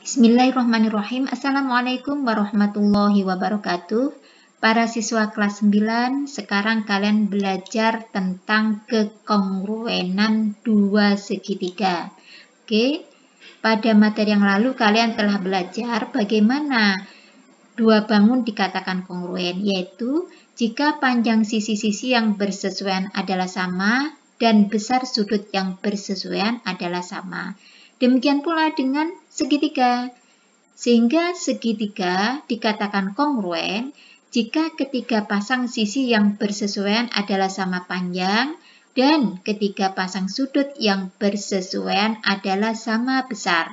Bismillahirrahmanirrahim. Assalamualaikum warahmatullahi wabarakatuh. Para siswa kelas 9, sekarang kalian belajar tentang kekongruenan dua segitiga. Oke, pada materi yang lalu kalian telah belajar bagaimana dua bangun dikatakan kongruen, yaitu jika panjang sisi-sisi yang bersesuaian adalah sama dan besar sudut yang bersesuaian adalah sama. Demikian pula dengan segitiga. Sehingga segitiga dikatakan kongruen jika ketiga pasang sisi yang bersesuaian adalah sama panjang dan ketiga pasang sudut yang bersesuaian adalah sama besar.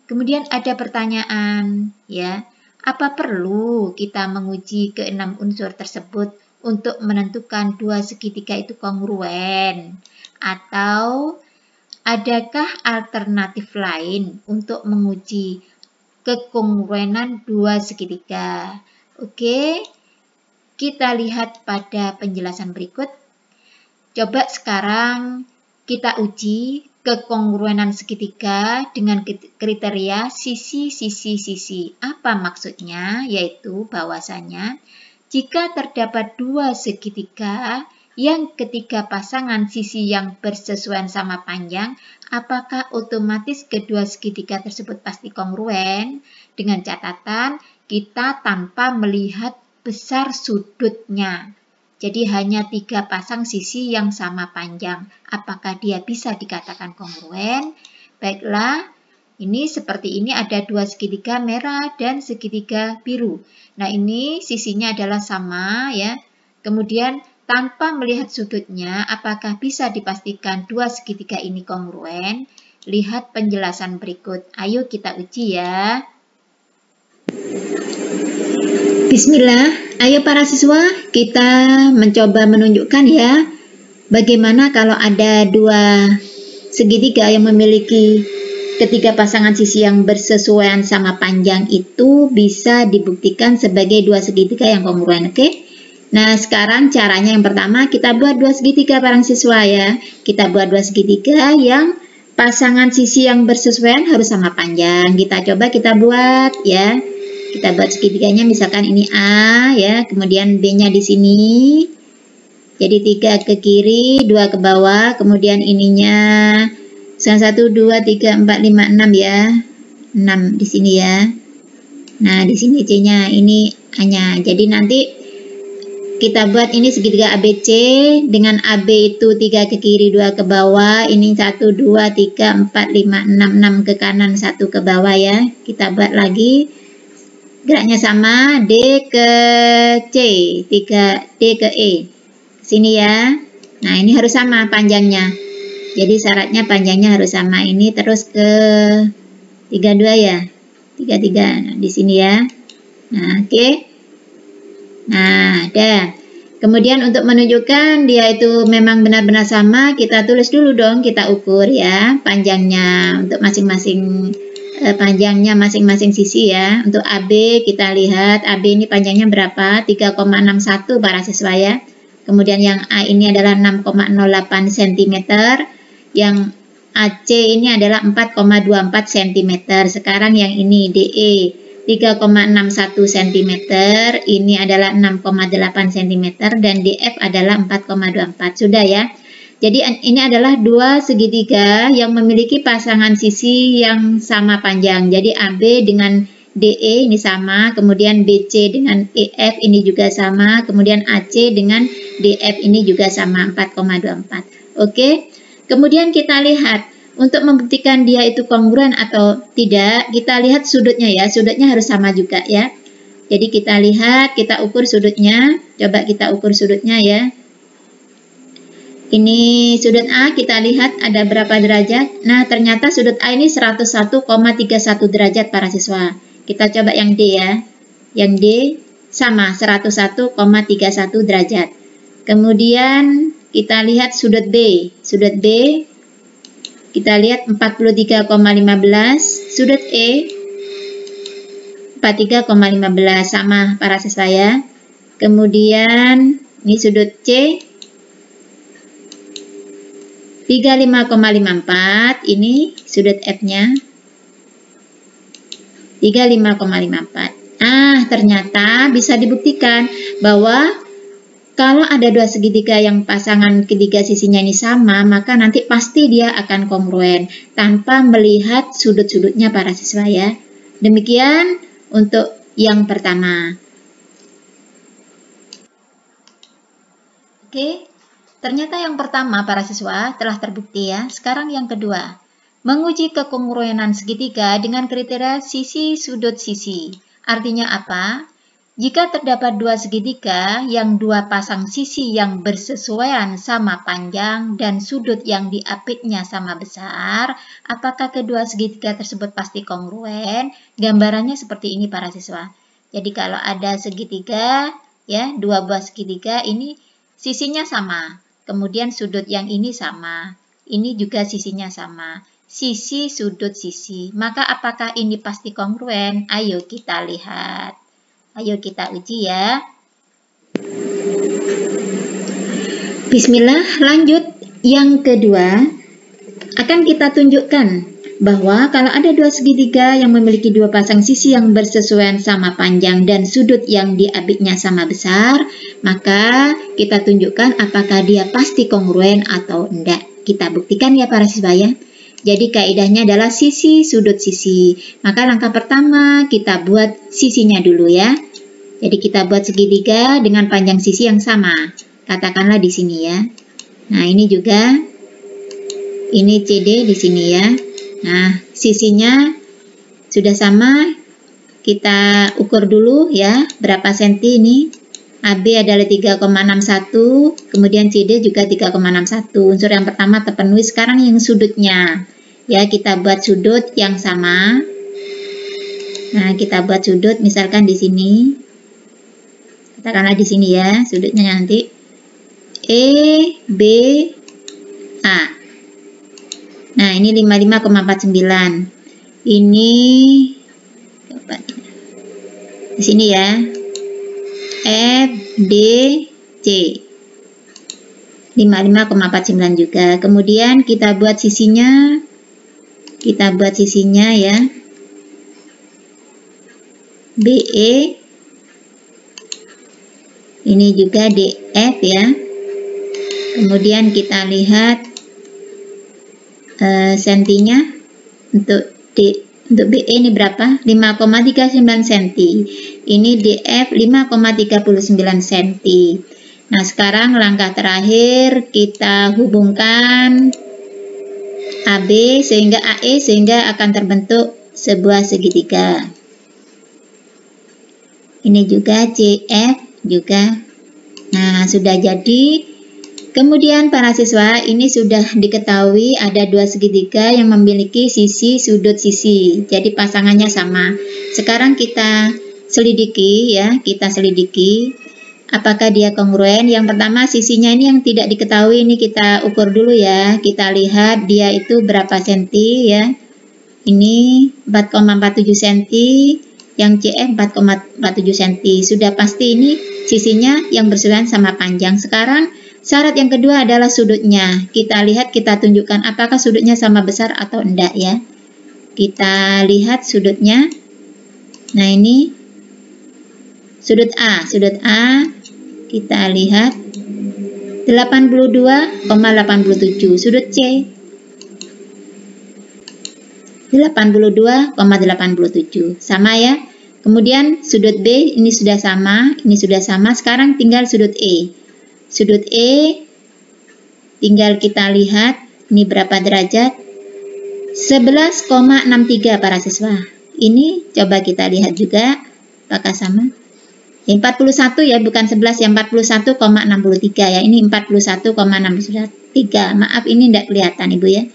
Kemudian ada pertanyaan, ya. Apa perlu kita menguji keenam unsur tersebut untuk menentukan dua segitiga itu kongruen? Atau adakah alternatif lain untuk menguji kekongruenan dua segitiga? Oke, kita lihat pada penjelasan berikut. Coba sekarang kita uji kekongruenan segitiga dengan kriteria sisi-sisi-sisi. Apa maksudnya? Yaitu bahwasanya jika terdapat dua segitiga yang ketiga pasangan sisi yang bersesuaian sama panjang, apakah otomatis kedua segitiga tersebut pasti kongruen? Dengan catatan kita tanpa melihat besar sudutnya. Jadi hanya tiga pasang sisi yang sama panjang. Apakah dia bisa dikatakan kongruen? Baiklah, ini seperti ini ada dua segitiga merah dan segitiga biru. Nah, ini sisinya adalah sama ya. Kemudian tanpa melihat sudutnya, apakah bisa dipastikan dua segitiga ini kongruen? Lihat penjelasan berikut. Ayo kita uji ya. Bismillah, ayo para siswa, kita mencoba menunjukkan ya, bagaimana kalau ada dua segitiga yang memiliki ketiga pasangan sisi yang bersesuaian sama panjang itu bisa dibuktikan sebagai dua segitiga yang kongruen, oke? Nah, sekarang caranya yang pertama kita buat dua segitiga para siswa ya. Kita buat dua segitiga yang pasangan sisi yang bersesuaian harus sama panjang. Kita buat ya. Kita buat segitiganya misalkan ini A ya, kemudian B-nya di sini. Jadi 3 ke kiri, 2 ke bawah, kemudian ininya 1 2 3 4 5 6 ya. 6 di sini ya. Nah, di sini C-nya, ini A-nya. Jadi nanti kita buat ini segitiga ABC dengan AB itu 3 ke kiri 2 ke bawah, ini 1 2 3 4 5 6 6 ke kanan 1 ke bawah ya. Kita buat lagi geraknya sama, D ke C 3 D ke E sini ya. Nah, ini harus sama panjangnya, jadi syaratnya panjangnya harus sama. Ini terus ke 32 ya, 33 nah, di sini ya. Nah, oke. Nah, ada. Kemudian untuk menunjukkan dia itu memang benar-benar sama, kita tulis dulu dong, kita ukur ya panjangnya untuk masing-masing panjangnya masing-masing sisi ya. Untuk AB kita lihat AB ini panjangnya berapa? 3,61 para siswa ya. Kemudian yang A ini adalah 6,08 cm, yang AC ini adalah 4,24 cm. Sekarang yang ini DE 3,61 cm, ini adalah 6,8 cm, dan DF adalah 4,24. Sudah ya. Jadi ini adalah dua segitiga yang memiliki pasangan sisi yang sama panjang. Jadi AB dengan DE ini sama, kemudian BC dengan EF ini juga sama, kemudian AC dengan DF ini juga sama, 4,24. Oke. Kemudian kita lihat untuk membuktikan dia itu kongruen atau tidak, kita lihat sudutnya ya. Sudutnya harus sama juga ya. Jadi kita lihat, kita ukur sudutnya. Coba kita ukur sudutnya ya. Ini sudut A, kita lihat ada berapa derajat. Nah, ternyata sudut A ini 101,31 derajat para siswa. Kita coba yang D ya. Yang D sama 101,31 derajat. Kemudian kita lihat sudut B. Sudut B kita lihat 43,15. Sudut E 43,15 sama para siswa ya. Kemudian ini sudut C 35,54, ini sudut F-nya. 35,54. Ternyata bisa dibuktikan bahwa kalau ada dua segitiga yang pasangan ketiga sisinya ini sama, maka nanti pasti dia akan kongruen tanpa melihat sudut-sudutnya para siswa ya. Demikian untuk yang pertama. Oke, ternyata yang pertama para siswa telah terbukti ya. Sekarang yang kedua, menguji kekongruenan segitiga dengan kriteria sisi sudut sisi. Artinya apa? Jika terdapat dua segitiga yang dua pasang sisi yang bersesuaian sama panjang dan sudut yang diapitnya sama besar, apakah kedua segitiga tersebut pasti kongruen? Gambarannya seperti ini para siswa. Jadi kalau ada segitiga, ya dua buah segitiga ini sisinya sama, kemudian sudut yang ini sama, ini juga sisinya sama. Sisi sudut sisi. Maka apakah ini pasti kongruen? Ayo kita lihat. Ayo kita uji ya. Bismillah, lanjut. Yang kedua, akan kita tunjukkan bahwa kalau ada dua segitiga yang memiliki dua pasang sisi yang bersesuaian sama panjang dan sudut yang diapitnya sama besar, maka kita tunjukkan apakah dia pasti kongruen atau enggak. Kita buktikan ya para siswa ya. Jadi kaidahnya adalah sisi sudut sisi. Maka langkah pertama kita buat sisinya dulu ya. Jadi kita buat segitiga dengan panjang sisi yang sama. Katakanlah di sini ya. Nah, ini juga ini CD di sini ya. Nah, sisinya sudah sama. Kita ukur dulu ya, berapa senti ini? AB adalah 3,61, kemudian CD juga 3,61. Unsur yang pertama terpenuhi. Sekarang yang sudutnya. Ya, kita buat sudut yang sama. Nah, kita buat sudut misalkan di sini. Katakanlah di sini ya, sudutnya nanti EBA. Nah, ini 55,49. Ini di sini ya. FDC 55,49 juga. Kemudian kita buat sisinya. Kita buat sisinya ya. BE. Ini juga DF ya. Kemudian kita lihat sentinya untuk BE ini berapa? 5,39 cm. Ini DF 5,39 cm. Nah, sekarang langkah terakhir kita hubungkan AB sehingga AE sehingga akan terbentuk sebuah segitiga. Ini juga CF juga. Nah, sudah jadi. Kemudian para siswa, ini sudah diketahui ada dua segitiga yang memiliki sisi sudut sisi. Jadi pasangannya sama. Sekarang kita selidiki ya, kita selidiki apakah dia kongruen. Yang pertama sisinya ini yang tidak diketahui, ini kita ukur dulu ya. Kita lihat dia itu berapa senti ya. Ini 4,47 cm, yang CF 4,47 cm. Sudah pasti ini sisinya yang bersesuaian sama panjang. Sekarang syarat yang kedua adalah sudutnya. Kita lihat, kita tunjukkan apakah sudutnya sama besar atau enggak ya. Kita lihat sudutnya. Nah, ini sudut A. Sudut A kita lihat 82,87. Sudut C 82,87. Sama ya. Kemudian sudut B ini sudah sama. Ini sudah sama. Sekarang tinggal sudut E. Sudut E tinggal kita lihat ini berapa derajat? 11,63 para siswa. Ini coba kita lihat juga apakah sama? 41 ya, bukan 11, yang 41,63 ya. Ini 41,63. Maaf ini tidak kelihatan Ibu ya.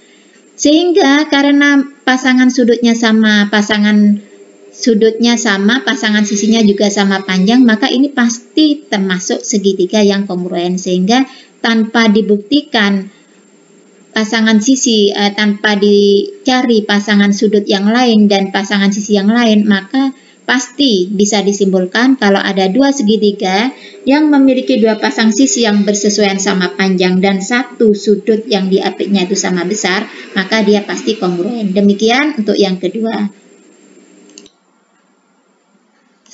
Sehingga karena pasangan sudutnya sama, pasangan sisinya juga sama panjang, maka ini pasti termasuk segitiga yang kongruen. Sehingga tanpa dibuktikan pasangan sisi, tanpa dicari pasangan sudut yang lain dan pasangan sisi yang lain, maka pasti bisa disimpulkan kalau ada dua segitiga yang memiliki dua pasang sisi yang bersesuaian sama panjang dan satu sudut yang diapitnya itu sama besar, maka dia pasti kongruen. Demikian untuk yang kedua.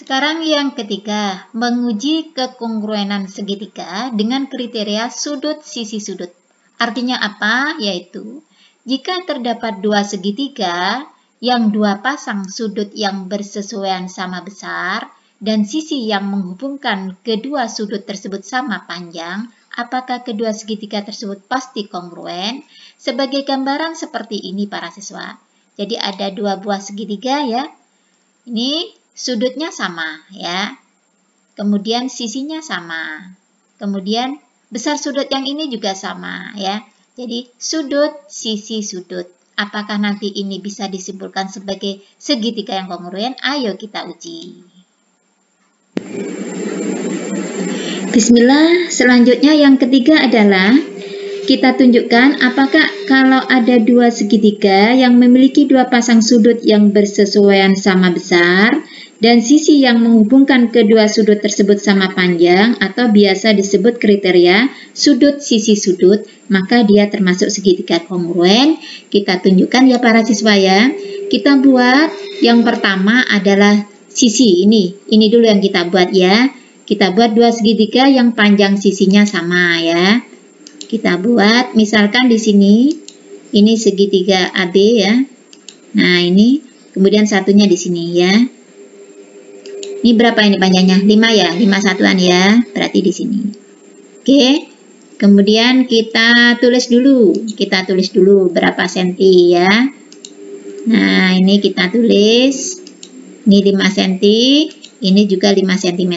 Sekarang yang ketiga, menguji kekongruenan segitiga dengan kriteria sudut sisi sudut. Artinya apa? Yaitu, jika terdapat dua segitiga yang dua pasang sudut yang bersesuaian sama besar dan sisi yang menghubungkan kedua sudut tersebut sama panjang, apakah kedua segitiga tersebut pasti kongruen? Sebagai gambaran seperti ini para siswa. Jadi ada dua buah segitiga ya. Ini sudutnya sama ya. Kemudian sisinya sama. Kemudian besar sudut yang ini juga sama ya. Jadi sudut sisi sudut. Apakah nanti ini bisa disimpulkan sebagai segitiga yang kongruen? Ayo kita uji. Bismillah, selanjutnya yang ketiga adalah kita tunjukkan apakah kalau ada dua segitiga yang memiliki dua pasang sudut yang bersesuaian sama besar dan sisi yang menghubungkan kedua sudut tersebut sama panjang atau biasa disebut kriteria sudut sisi sudut, maka dia termasuk segitiga kongruen. Kita tunjukkan ya para siswa ya. Kita buat yang pertama adalah sisi ini dulu yang kita buat ya. Kita buat dua segitiga yang panjang sisinya sama ya. Kita buat misalkan di sini ini segitiga AB ya. Nah, ini kemudian satunya di sini ya. Ini berapa ini panjangnya? 5 ya, 5 satuan ya. Berarti di sini. Oke. Kemudian kita tulis dulu. Kita tulis dulu berapa senti ya. Nah, ini kita tulis. Ini 5 senti, ini juga 5 cm.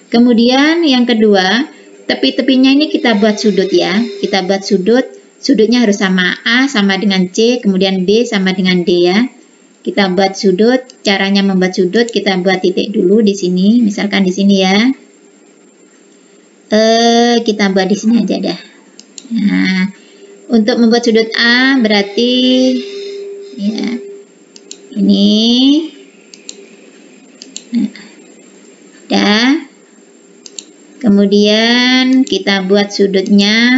Kemudian yang kedua, tepi-tepinya ini kita buat sudut ya. Kita buat sudut. Sudutnya harus sama A sama dengan C, kemudian B sama dengan D ya. Kita buat sudut, caranya membuat sudut kita buat titik dulu di sini, misalkan di sini ya. Kita buat di sini aja dah. Nah, untuk membuat sudut A berarti ya ini. Nah, dah. Kemudian kita buat sudutnya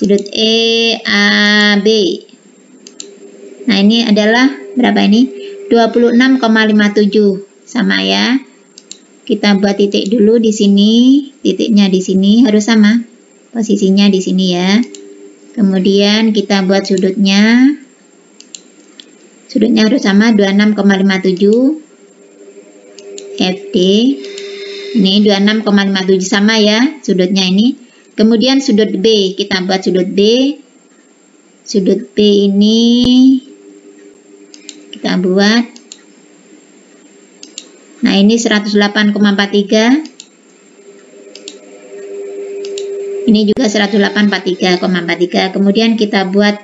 sudut EAB. Nah, ini adalah berapa ini? 26,57 sama ya. Kita buat titik dulu di sini, titiknya di sini harus sama. Posisinya di sini ya. Kemudian kita buat sudutnya. Sudutnya harus sama 26,57 FD. Ini 26,57 sama ya sudutnya ini. Kemudian sudut B, kita buat sudut B. Sudut B ini kita buat. Nah, ini 108,43. Ini juga 108,43,43. Kemudian kita buat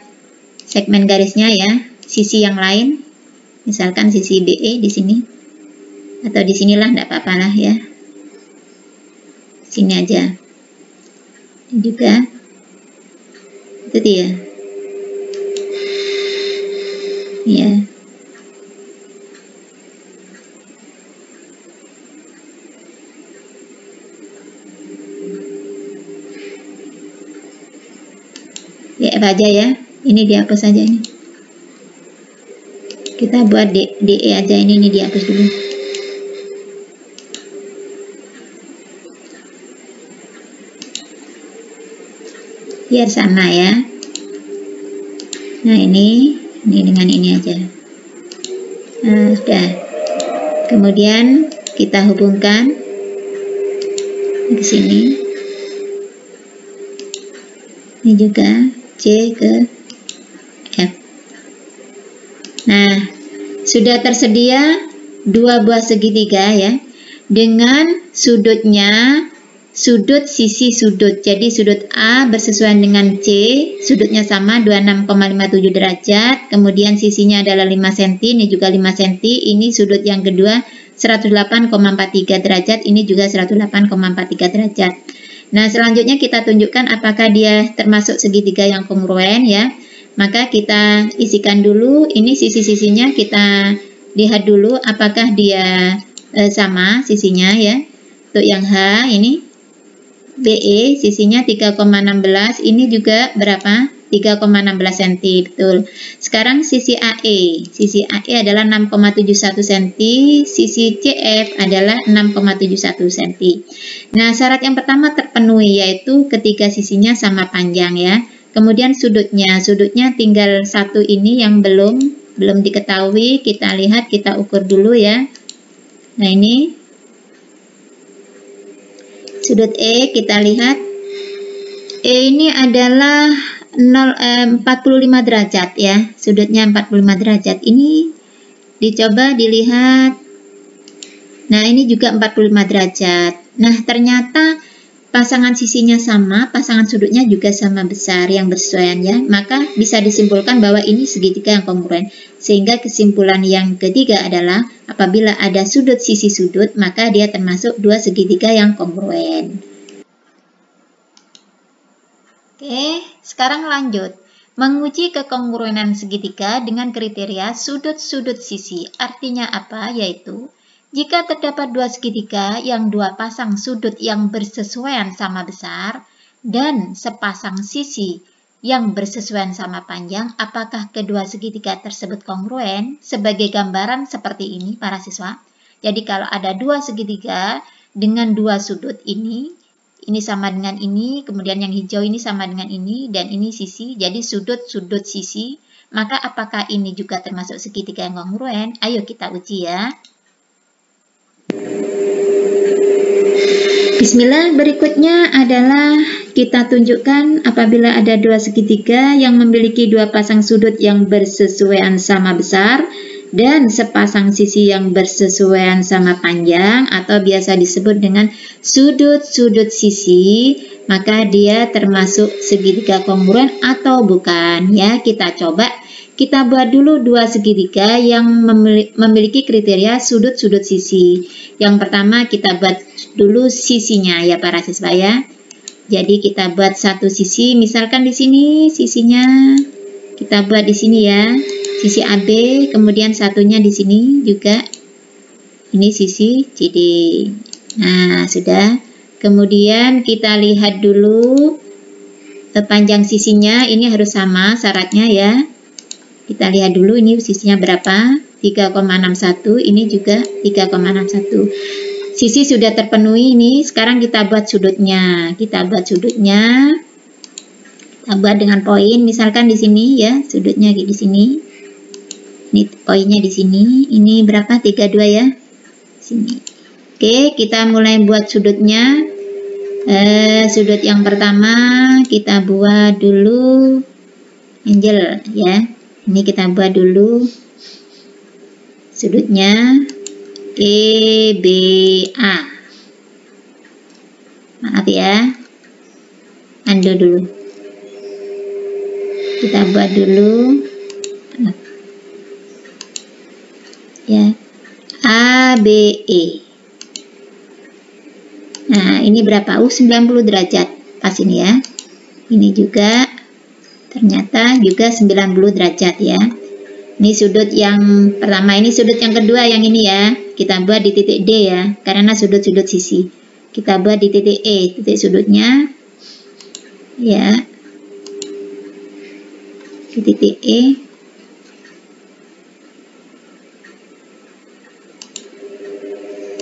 segmen garisnya ya, sisi yang lain. Misalkan sisi BE di sini. Atau di sinilah, enggak apa-apa lah ya. Sini aja. Ini juga. Itu dia. Ya. DF aja ya. Ini dihapus aja ini. Kita buat DE aja ini dihapus dulu. Biar sama ya. Nah, ini dengan ini aja. Nah, sudah. Kemudian kita hubungkan ke sini. Ini juga C ke F. Nah, sudah tersedia dua buah segitiga ya, dengan sudutnya sudut sisi sudut. Jadi sudut A bersesuaian dengan C, sudutnya sama 26,57 derajat, kemudian sisinya adalah 5 cm, ini juga 5 cm, ini sudut yang kedua 108,43 derajat, ini juga 108,43 derajat. Nah, selanjutnya kita tunjukkan apakah dia termasuk segitiga yang kongruen ya. Maka kita isikan dulu, ini sisi-sisinya kita lihat dulu apakah dia sama sisinya ya. Untuk yang H ini BE sisinya 3,16, ini juga berapa? 3,16 cm, betul. Sekarang sisi AE. Sisi AE adalah 6,71 cm, sisi CF adalah 6,71 cm. Nah, syarat yang pertama terpenuhi, yaitu ketiga sisinya sama panjang ya. Kemudian sudutnya tinggal satu ini yang belum diketahui. Kita lihat, kita ukur dulu ya. Nah, ini sudut E, kita lihat. E ini adalah 45 derajat ya. Sudutnya 45 derajat. Ini dicoba dilihat. Nah, ini juga 45 derajat. Nah, ternyata pasangan sisinya sama, pasangan sudutnya juga sama besar yang bersesuaian ya. Maka bisa disimpulkan bahwa ini segitiga yang kongruen. Sehingga kesimpulan yang ketiga adalah apabila ada sudut sisi sudut, maka dia termasuk dua segitiga yang kongruen. Oke, sekarang lanjut. Menguji kekongruenan segitiga dengan kriteria sudut-sudut sisi. Artinya apa? Yaitu jika terdapat dua segitiga yang dua pasang sudut yang bersesuaian sama besar dan sepasang sisi yang bersesuaian sama panjang, apakah kedua segitiga tersebut kongruen? Sebagai gambaran seperti ini para siswa. Jadi kalau ada dua segitiga dengan dua sudut ini sama dengan ini, kemudian yang hijau ini sama dengan ini, dan ini sisi, jadi sudut-sudut sisi, maka apakah ini juga termasuk segitiga yang kongruen? Ayo kita uji ya. Bismillah, berikutnya adalah kita tunjukkan apabila ada dua segitiga yang memiliki dua pasang sudut yang bersesuaian sama besar dan sepasang sisi yang bersesuaian sama panjang atau biasa disebut dengan sudut-sudut sisi, maka dia termasuk segitiga kongruen atau bukan ya. Kita coba, kita buat dulu dua segitiga yang memiliki kriteria sudut-sudut sisi. Yang pertama kita buat dulu sisinya ya para siswa ya. Jadi kita buat satu sisi, misalkan di sini sisinya kita buat di sini ya, sisi AB, kemudian satunya di sini juga. Ini sisi CD. Nah, sudah. Kemudian kita lihat dulu panjang sisinya, ini harus sama syaratnya ya. Kita lihat dulu ini sisinya berapa, 3,61, ini juga 3,61. Sisi sudah terpenuhi ini, sekarang kita buat sudutnya. Kita buat dengan poin, misalkan di sini ya, sudutnya di sini. Ini poinnya di sini, ini berapa? 32 ya. Sini. Oke, kita mulai buat sudutnya. Sudut yang pertama kita buat dulu angel ya. Ini kita buat dulu sudutnya EBA. Maaf ya, undo dulu. Kita buat dulu ya, ABE. Nah, ini berapa? 90 derajat. Pas ini ya. Ini juga ternyata juga 90 derajat ya. Ini sudut yang pertama, ini sudut yang kedua yang ini ya. Kita buat di titik D ya, karena sudut-sudut sisi. Kita buat di titik E, titik sudutnya ya. Di titik E.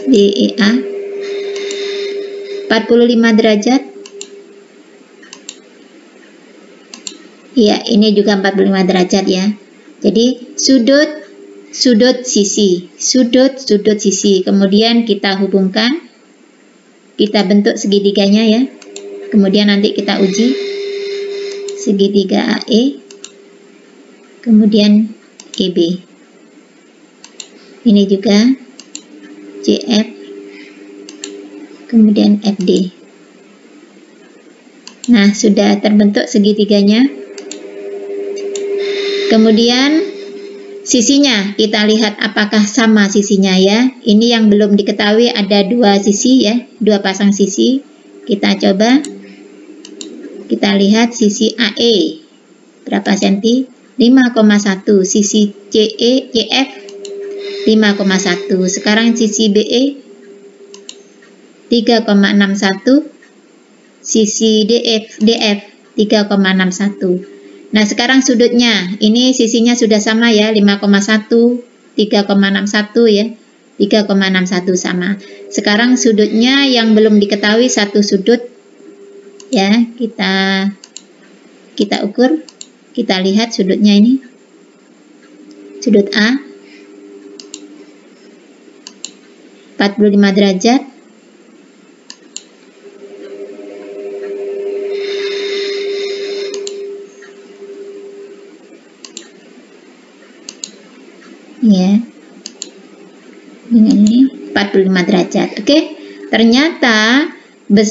Di EA 45 derajat. Ya, ini juga 45 derajat ya. Jadi sudut sisi. Kemudian kita hubungkan, kita bentuk segitiganya ya. Kemudian nanti kita uji segitiga AE, kemudian EB. Ini juga CF, kemudian FD. Nah, sudah terbentuk segitiganya. Kemudian sisinya, kita lihat apakah sama sisinya ya. Ini yang belum diketahui, ada dua sisi ya, dua pasang sisi. Kita coba, kita lihat sisi AE berapa senti? 5,1. Sisi CF 5,1. Sekarang sisi BE 3,61. Sisi DF 3,61. Nah, sekarang sudutnya, ini sisinya sudah sama ya, 5,1, 3,61 ya, 3,61 sama. Sekarang sudutnya yang belum diketahui satu sudut ya, kita ukur, kita lihat sudutnya ini, sudut A, 45 derajat. Ya, dengan ini 45 derajat. Oke, ternyata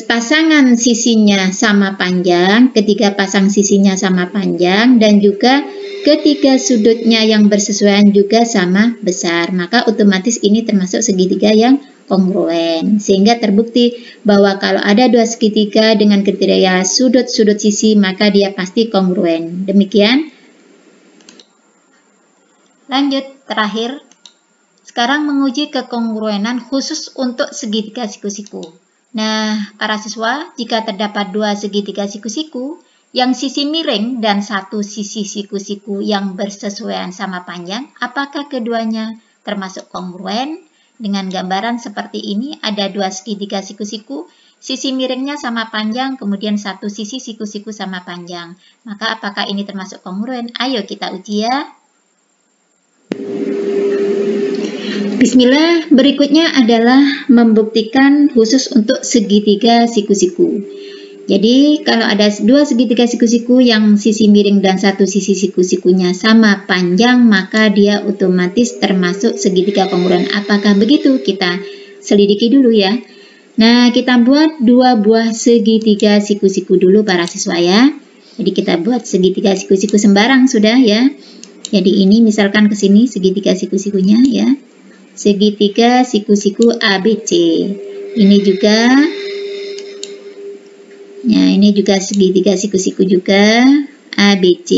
pasangan sisinya sama panjang, ketiga pasang sisinya sama panjang, dan juga ketiga sudutnya yang bersesuaian juga sama besar. Maka otomatis ini termasuk segitiga yang kongruen. Sehingga terbukti bahwa kalau ada dua segitiga dengan kriteria sudut-sudut sisi, maka dia pasti kongruen. Demikian. Lanjut, terakhir. Sekarang menguji kekongruenan khusus untuk segitiga siku-siku. Nah, para siswa, jika terdapat dua segitiga siku-siku yang sisi miring dan satu sisi siku-siku yang bersesuaian sama panjang, apakah keduanya termasuk kongruen? Dengan gambaran seperti ini, ada dua segitiga siku-siku, sisi miringnya sama panjang, kemudian satu sisi siku-siku sama panjang. Maka apakah ini termasuk kongruen? Ayo kita uji ya. Bismillah, berikutnya adalah membuktikan khusus untuk segitiga siku-siku. Jadi, kalau ada dua segitiga siku-siku yang sisi miring dan satu sisi siku-sikunya sama panjang, maka dia otomatis termasuk segitiga kongruen. Apakah begitu? Kita selidiki dulu ya. Nah, kita buat dua buah segitiga siku-siku dulu para siswa ya. Jadi, kita buat segitiga siku-siku sembarang sudah ya. Jadi, ini misalkan ke sini segitiga siku-sikunya ya. Segitiga siku-siku ABC. Ini juga, ya ini juga segitiga siku-siku juga ABC.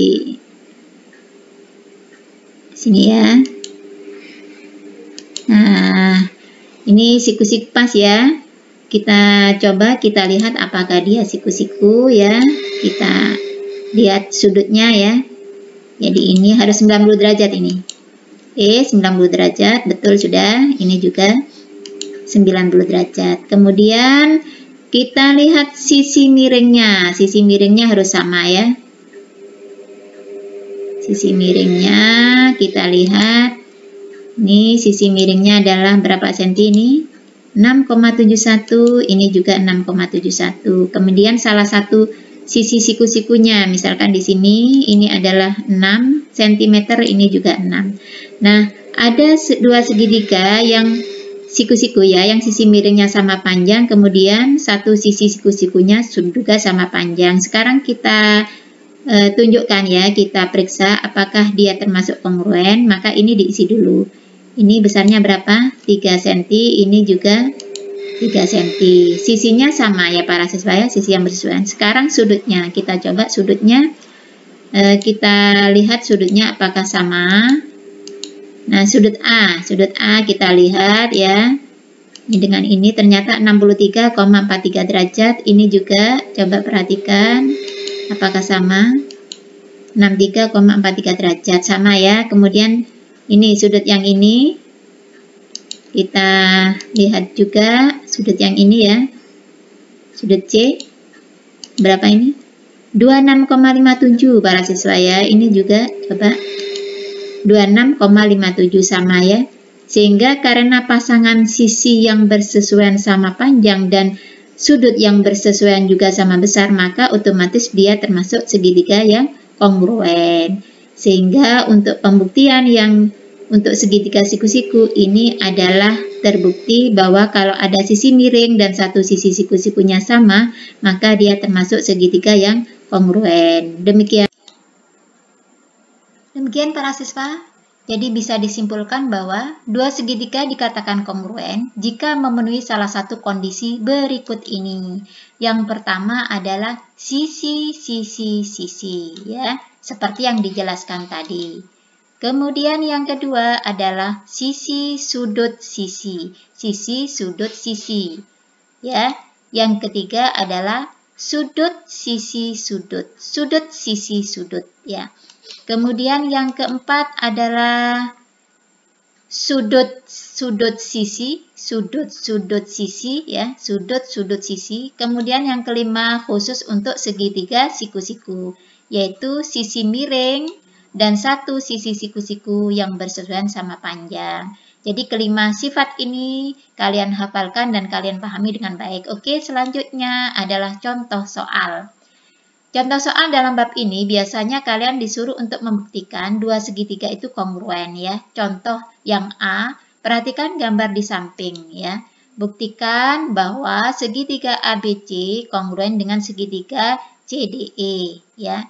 Sini ya. Nah, ini siku-siku pas ya. Kita coba kita lihat apakah dia siku-siku ya. Kita lihat sudutnya ya. Jadi ini harus 90 derajat ini. Oke, 90 derajat, betul sudah. Ini juga 90 derajat. Kemudian kita lihat sisi miringnya. Sisi miringnya harus sama ya. Sisi miringnya kita lihat. Ini sisi miringnya adalah berapa senti ini? 6,71. Ini juga 6,71. Kemudian salah satu sisi siku-sikunya, misalkan di sini ini adalah 6 cm, ini juga 6. Nah, ada dua segitiga yang siku-siku ya, yang sisi miringnya sama panjang, kemudian satu sisi siku-sikunya juga sama panjang. Sekarang kita tunjukkan ya, kita periksa apakah dia termasuk kongruen, maka ini diisi dulu. Ini besarnya berapa? 3 cm, ini juga 3 cm. Sisinya sama ya para siswa ya, sisi yang bersesuaian. Sekarang sudutnya, kita coba sudutnya, kita lihat sudutnya apakah sama. Nah, sudut A kita lihat ya. Ini dengan ini ternyata 63,43 derajat. Ini juga coba perhatikan apakah sama. 63,43 derajat sama ya. Kemudian ini sudut yang ini kita lihat juga sudut yang ini ya. Sudut C berapa ini? 26,57 para siswa ya. Ini juga coba 26,57 sama ya. Sehingga karena pasangan sisi yang bersesuaian sama panjang dan sudut yang bersesuaian juga sama besar, maka otomatis dia termasuk segitiga yang kongruen. Sehingga untuk pembuktian yang untuk segitiga siku-siku ini adalah terbukti bahwa kalau ada sisi miring dan satu sisi siku-sikunya sama, maka dia termasuk segitiga yang kongruen. Demikian para siswa, jadi bisa disimpulkan bahwa dua segitiga dikatakan kongruen jika memenuhi salah satu kondisi berikut ini. Yang pertama adalah sisi-sisi-sisi ya, seperti yang dijelaskan tadi. Kemudian yang kedua adalah sisi sudut sisi, sisi sudut sisi ya. Yang ketiga adalah sudut sisi sudut, sudut sisi sudut ya. Kemudian yang keempat adalah sudut sisi, sudut sisi ya, sudut sisi. Kemudian yang kelima khusus untuk segitiga siku-siku, yaitu sisi miring dan satu sisi siku-siku yang bersesuaian sama panjang. Jadi kelima sifat ini kalian hafalkan dan kalian pahami dengan baik. Oke, selanjutnya adalah contoh soal. Contoh soal dalam bab ini biasanya kalian disuruh untuk membuktikan dua segitiga itu kongruen ya. Contoh yang A, perhatikan gambar di samping ya. Buktikan bahwa segitiga ABC kongruen dengan segitiga CDE ya.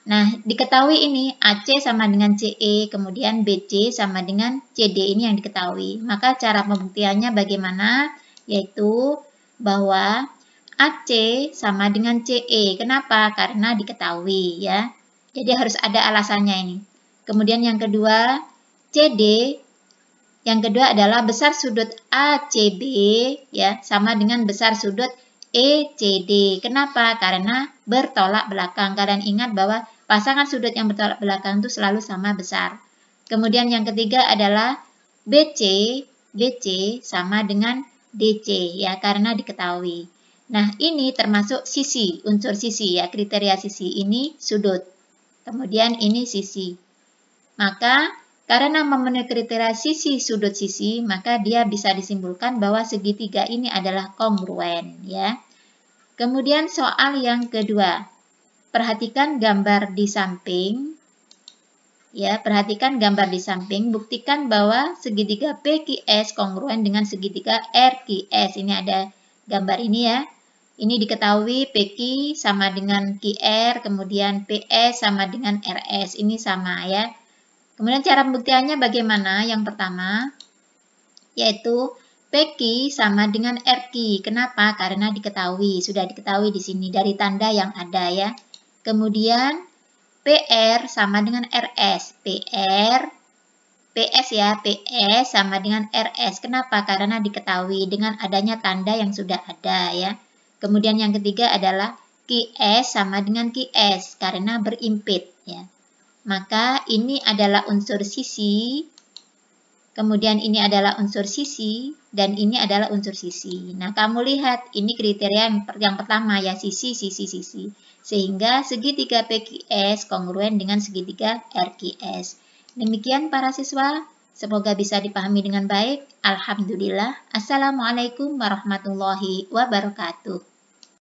Nah, diketahui ini AC sama dengan CE, kemudian BC sama dengan CD ini yang diketahui. Maka cara pembuktiannya bagaimana? Yaitu bahwa AC sama dengan CE. Kenapa? Karena diketahui ya. Jadi harus ada alasannya ini. Kemudian yang kedua, CD. Yang kedua adalah besar sudut ACB ya sama dengan besar sudut ECD. Kenapa? Karena bertolak belakang. Kalian ingat bahwa pasangan sudut yang bertolak belakang itu selalu sama besar. Kemudian yang ketiga adalah BC sama dengan DC ya karena diketahui. Nah, ini termasuk sisi, unsur sisi ya, kriteria sisi ini sudut. Kemudian ini sisi. Maka karena memenuhi kriteria sisi sudut sisi, maka dia bisa disimpulkan bahwa segitiga ini adalah kongruen ya. Kemudian soal yang kedua. Perhatikan gambar di samping. Ya, perhatikan gambar di samping, buktikan bahwa segitiga PQS kongruen dengan segitiga RQS. Ini ada gambar ini ya. Ini diketahui PQ sama dengan QR, kemudian PS sama dengan RS. Ini sama ya. Kemudian cara pembuktiannya bagaimana? Yang pertama, yaitu PQ sama dengan RQ. Kenapa? Karena diketahui, sudah diketahui di sini dari tanda yang ada ya. Kemudian PR sama dengan RS. PS ya, PS sama dengan RS. Kenapa? Karena diketahui dengan adanya tanda yang sudah ada ya. Kemudian yang ketiga adalah QS sama dengan QS karena berimpit ya. Maka ini adalah unsur sisi, kemudian ini adalah unsur sisi, dan ini adalah unsur sisi. Nah, kamu lihat ini kriteria yang pertama ya, sisi. Sehingga segitiga PQS kongruen dengan segitiga RQS. Demikian para siswa, semoga bisa dipahami dengan baik. Alhamdulillah. Assalamualaikum warahmatullahi wabarakatuh.